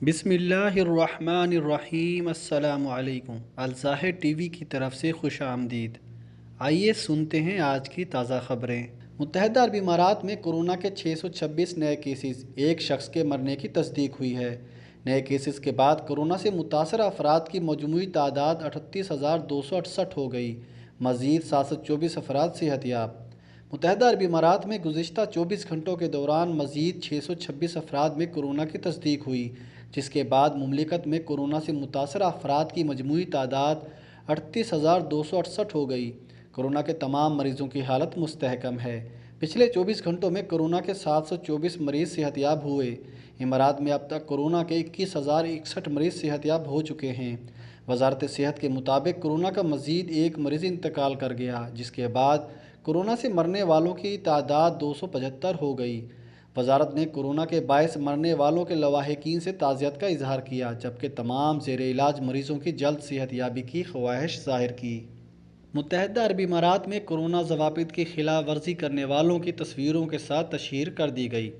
بسم اللہ الرحمن الرحیم۔ السلام علیکم۔ الظاہر ٹی وی کی طرف سے خوش آمدید۔ آئیے سنتے ہیں آج کی تازہ خبریں۔ متحدہ عرب امارات میں کورونا کے 626 نئے کیسز، ایک شخص کے مرنے کی تصدیق ہوئی ہے۔ نئے کیسز کے بعد کورونا سے متاثرہ افراد کی مجموعی تعداد 38,268 ہو گئی۔ مزید 724 افراد صحت یاب۔ متحدہ عرب امارات میں گزشتہ 24 گھنٹوں کے دوران مزید 626 افراد میں کورونا کی تصدیق ہوئی، جس کے بعد مملکت میں کورونا سے متاثرہ افراد کی مجموعی تعداد 38,268 ہو گئی۔ کورونا کے تمام مریضوں کی حالت مستحکم ہے۔ پچھلے 24 گھنٹوں میں کورونا کے 724 مریض صحت یاب ہوئے۔ امارات میں اب تک کورونا کے 21,061 مریض صحت یاب ہو چکے ہیں۔ وزارت صحت کے مطابق کورونا کا مزید ایک مریض انتقال کر گیا، جس کے بعد کورونا سے مرنے والوں کی تعداد 275 ہو گئی۔ وزارت نے کورونا کے باعث مرنے والوں کے لواحقین سے تعزیت کا اظہار کیا، جبکہ تمام زیر علاج مریضوں کی جلد صحت یابی کی خواہش ظاہر کی۔ متحدہ عرب امارات میں کورونا ضوابط کی خلاف ورزی کرنے والوں کی تصویروں کے ساتھ تشہیر کر دی گئی۔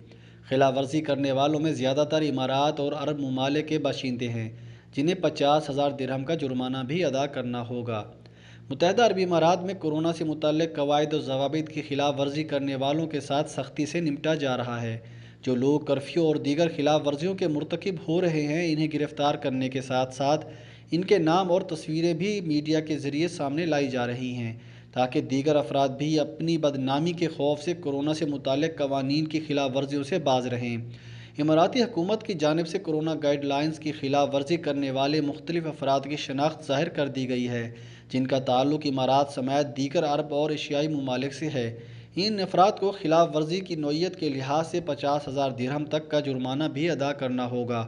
خلاف ورزی کرنے والوں میں زیادہ تر امارات اور عرب ممالک کے باشندے ہیں، جنہیں 50,000 درہم کا جرمانہ بھی ادا کرنا ہوگا۔ متحدہ عرب امارات میں کورونا سے متعلق قواعد و ضوابط کی خلاف ورزی کرنے والوں کے ساتھ سختی سے نمٹا جا رہا ہے۔ جو لوگ کرفیو اور دیگر خلاف ورزیوں کے مرتکب ہو رہے ہیں، انہیں گرفتار کرنے کے ساتھ ساتھ ان کے نام اور تصویریں بھی میڈیا کے ذریعے سامنے لائی جا رہی ہیں، تاکہ دیگر افراد بھی اپنی بدنامی کے خوف سے کورونا سے متعلق قوانین کی خلاف ورزیوں سے باز رہیں۔ اماراتی حکومت کی جانب سے کورونا گائیڈ لائنز کی خلاف ورزی کرنے والے مختلف افراد کی شناخت ظاہر کر دی گئی ہے، جن کا تعلق امارات سمیت دیگر عرب اور ایشیائی ممالک سے ہے۔ ان افراد کو خلاف ورزی کی نوعیت کے لحاظ سے 50,000 درہم تک کا جرمانہ بھی ادا کرنا ہوگا۔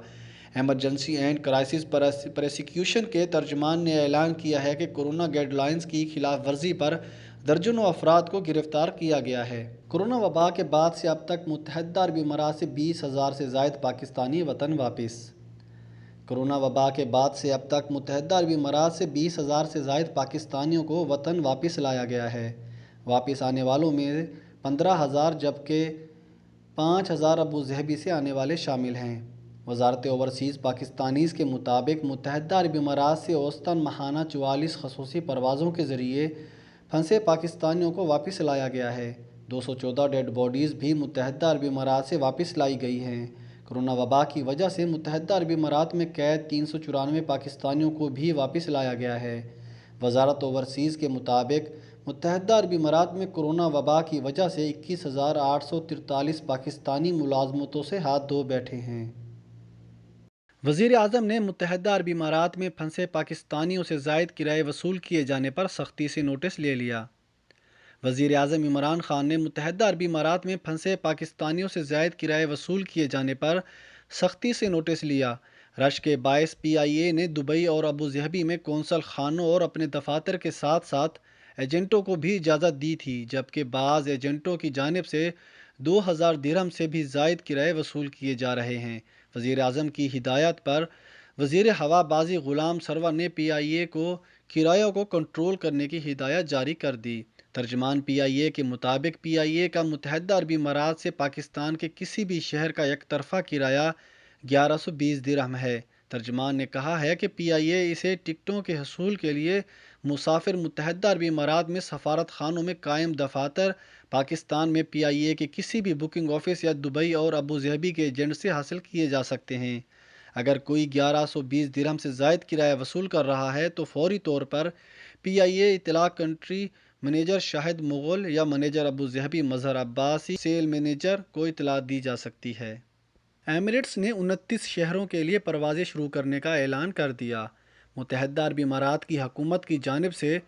ایمرجنسی اینڈ کرائسس پروسیکیوشن کے ترجمان نے اعلان کیا ہے کہ کورونا گائیڈ لائنز کی خلاف ورزی پر درجنوں افراد کو گرفتار کیا گیا ہے۔ کورونا وبا کے بعد سے اب تک متحدہ عرب امارات سے 20,000 سے زائد پاکستانی وطن واپس۔ کورونا وبا کے بعد سے اب تک متحدہ عرب امارات سے 20,000 سے زائد پاکستانیوں کو وطن واپس لایا گیا ہے۔ واپس آنے والوں میں 15,000 جبکہ 5,000 ابوظہبی سے آنے والے شامل ہیں۔ وزارت اوورسیز پاکستانیز کے مطابق متحدہ عرب امارات سے اوسطاً ماہانہ 44 خصوصی پروازوں کے ذریعے پھنسے پاکستانیوں کو واپس لایا گیا ہے۔ 214 ڈیڈ باڈیز بھی متحدہ عرب امارات سے واپس لائی گئی ہیں۔ کورونا وبا کی وجہ سے متحدہ عرب امارات میں قید 394 پاکستانیوں کو بھی واپس لایا گیا ہے۔ وزارت اوورسیز کے مطابق متحدہ عرب امارات میں کورونا وبا کی وجہ سے 21,843 پاکستانی ملازمتوں سے ہاتھ دھو بیٹھے ہیں۔ وزیر اعظم نے متحدہ عرب امارات میں پھنسے پاکستانیوں سے زائد کرائے وصول کیے جانے پر سختی سے نوٹس لے لیا۔ وزیر اعظم عمران خان نے متحدہ عرب امارات میں پھنسے پاکستانیوں سے زائد کرائے وصول کیے جانے پر سختی سے نوٹس لیا۔ رش کے باعث پی آئی اے نے دبئی اور ابوظہبی میں قونصل خانوں اور اپنے دفاتر کے ساتھ ساتھ ایجنٹوں کو بھی اجازت دی تھی، جبکہ بعض ایجنٹوں کی جانب سے 2,000 درہم سے بھی زائد کرائے وصول کیے جا رہے ہیں۔ وزیر اعظم کی ہدایت پر وزیر ہوا بازی غلام سرور نے پی آئی اے کو کرایوں کو کنٹرول کرنے کی ہدایت جاری کر دی۔ ترجمان پی آئی اے کے مطابق پی آئی اے کا متحدہ عرب امارات سے پاکستان کے کسی بھی شہر کا یک طرفہ کرایہ 1,120 درہم ہے۔ ترجمان نے کہا ہے کہ پی آئی اے اسے ٹکٹوں کے حصول کے لیے مسافر متحدہ عرب امارات میں سفارت خانوں میں قائم دفاتر، پاکستان میں پی آئی اے کے کسی بھی بکنگ آفس یا دبئی اور ابوظہبی کے ایجنٹ سے حاصل کیے جا سکتے ہیں۔ اگر کوئی 1,120 درہم سے زائد کرایہ وصول کر رہا ہے تو فوری طور پر پی آئی اے اطلاع کنٹری منیجر شاہد مغل یا منیجر ابوظہبی مظہر عباسی سیل منیجر کو اطلاع دی جا سکتی ہے۔ ایمریٹس نے 29 شہروں کے لیے پروازیں شروع کرنے کا اعلان کر دیا۔ متحدہ عرب امارات کی حکومت کی جانب سے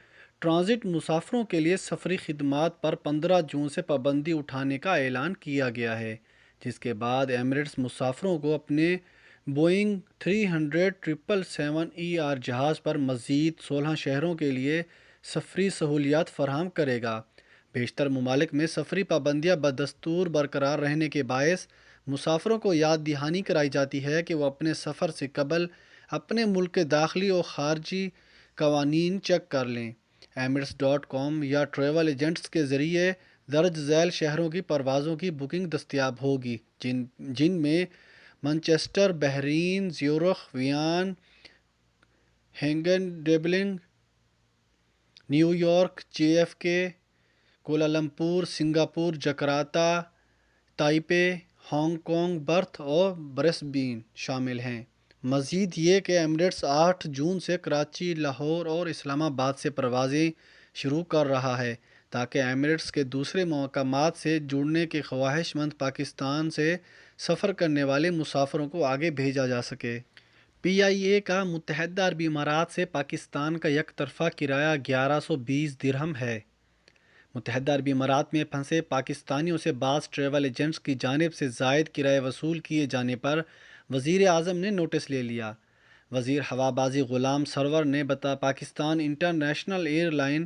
ٹرانزٹ مسافروں کے لیے سفری خدمات پر 15 جون سے پابندی اٹھانے کا اعلان کیا گیا ہے، جس کے بعد ایمریٹس مسافروں کو اپنے بوئنگ 300 777 جہاز پر مزید 16 شہروں کے لیے سفری سہولیات فراہم کرے گا۔ بیشتر ممالک میں سفری پابندیاں بدستور برقرار رہنے کے باعث مسافروں کو یاد دہانی کرائی جاتی ہے کہ وہ اپنے سفر سے قبل اپنے ملک کے داخلی اور خارجی قوانین چیک کر لیں۔ emirates.com یا ٹریول ایجنٹس کے ذریعے درج ذیل شہروں کی پروازوں کی بکنگ دستیاب ہوگی، جن میں مانچسٹر، بحرین، زیورخ، ویان، ہینگن، ڈبلن، نیو یارک، JFK، Kuala Lumpur, Singapore, Jakarta, Taipei, Hong Kong, Perth اور برسبین شامل ہیں۔ مزید یہ کہ ایمریٹس 8 جون سے کراچی، لاہور اور اسلام آباد سے پروازیں شروع کر رہا ہے تاکہ ایمریٹس کے دوسرے مقامات سے جڑنے کے خواہش مند پاکستان سے سفر کرنے والے مسافروں کو آگے بھیجا جا سکے۔ PIA کا متحدہ عرب امارات سے پاکستان کا یک طرفہ کرایہ 1120 درہم ہے۔ متحدہ عرب امارات میں پھنسے پاکستانیوں سے بعض ٹریول ایجنٹس کی جانب سے زائد کرایہ وصول کیے جانے پر وزیر اعظم نے نوٹس لے لیا۔ وزیر ہوابازی غلام سرور نے پاکستان انٹرنیشنل ایئر لائن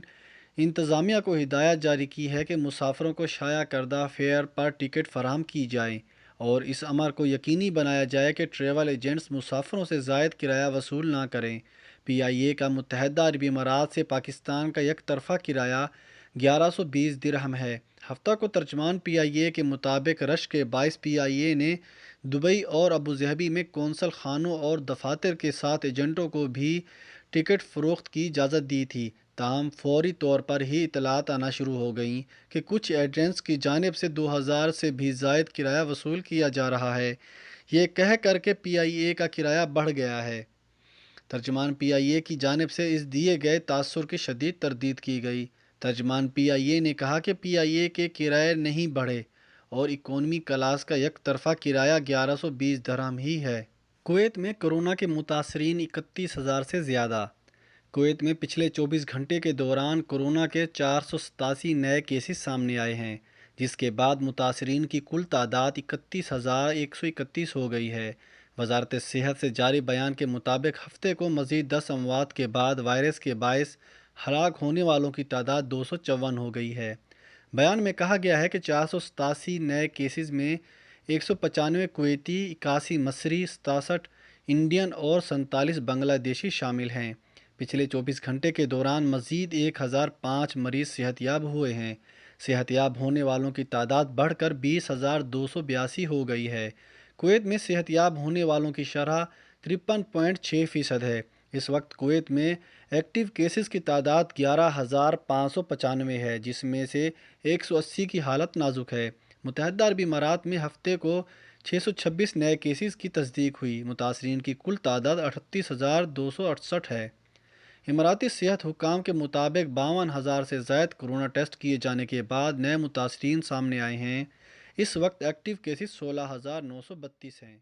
انتظامیہ کو ہدایت جاری کی ہے کہ مسافروں کو شائع کردہ فیئر پر ٹکٹ فراہم کی جائیں اور اس امر کو یقینی بنایا جائے کہ ٹریول ایجنٹس مسافروں سے زائد کرایہ وصول نہ کریں۔ PIA کا متحدہ عرب امارات سے پاکستان کا یک طرفہ کرایہ 1120 درہم ہے۔ ہفتہ کو ترجمان PIA کے مطابق رش کے باعث PIA نے دبئی اور ابوظہبی میں قونصل خانوں اور دفاتر کے ساتھ ایجنٹوں کو بھی ٹکٹ فروخت کی اجازت دی تھی، تاہم فوری طور پر ہی اطلاعات آنا شروع ہو گئیں کہ کچھ ایجنٹس کی جانب سے 2000 سے بھی زائد کرایہ وصول کیا جا رہا ہے، یہ کہہ کر کہ PIA کا کرایہ بڑھ گیا ہے۔ ترجمان PIA کی جانب سے اس دیے گئے تاثر کی شدید تردید کی گئی۔ ترجمان PIA نے کہا کہ PIA کے کرائے نہیں بڑھے اور اکانومی کلاس کا یک طرفہ کرایہ 1120 درہم ہی ہے۔ کویت میں کورونا کے متاثرین 31,000 سے زیادہ۔ کویت میں پچھلے 24 گھنٹے کے دوران کورونا کے 487 نئے کیسز سامنے آئے ہیں، جس کے بعد متاثرین کی کل تعداد 31,131 ہو گئی ہے۔ وزارت صحت سے جاری بیان کے مطابق ہفتے کو مزید 10 اموات کے بعد وائرس کے باعث ہلاک ہونے والوں کی تعداد 254 ہو گئی ہے۔ بیان میں کہا گیا ہے کہ 487 نئے کیسز میں 195 کویتی، 81 مصری، 67 انڈین اور 47 بنگلہ دیشی شامل ہیں۔ پچھلے 24 گھنٹے کے دوران مزید 1005 مریض صحت یاب ہوئے ہیں۔ صحت یاب ہونے والوں کی تعداد بڑھ کر 20,282 ہو گئی ہے۔ کویت میں صحت یاب ہونے والوں کی شرح 53.6% ہے۔ اس وقت کویت میں ایکٹیو کیسز کی تعداد 11,595 ہے، جس میں سے 180 کی حالت نازک ہے۔ متحدہ عرب امارات میں ہفتے کو 626 نئے کیسز کی تصدیق ہوئی۔ متاثرین کی کل تعداد 38,268 ہے۔ اماراتی صحت حکام کے مطابق 52,000 سے زائد کورونا ٹیسٹ کیے جانے کے بعد نئے متاثرین سامنے آئے ہیں۔ اس وقت ایکٹیو کیسز 16,932 ہیں۔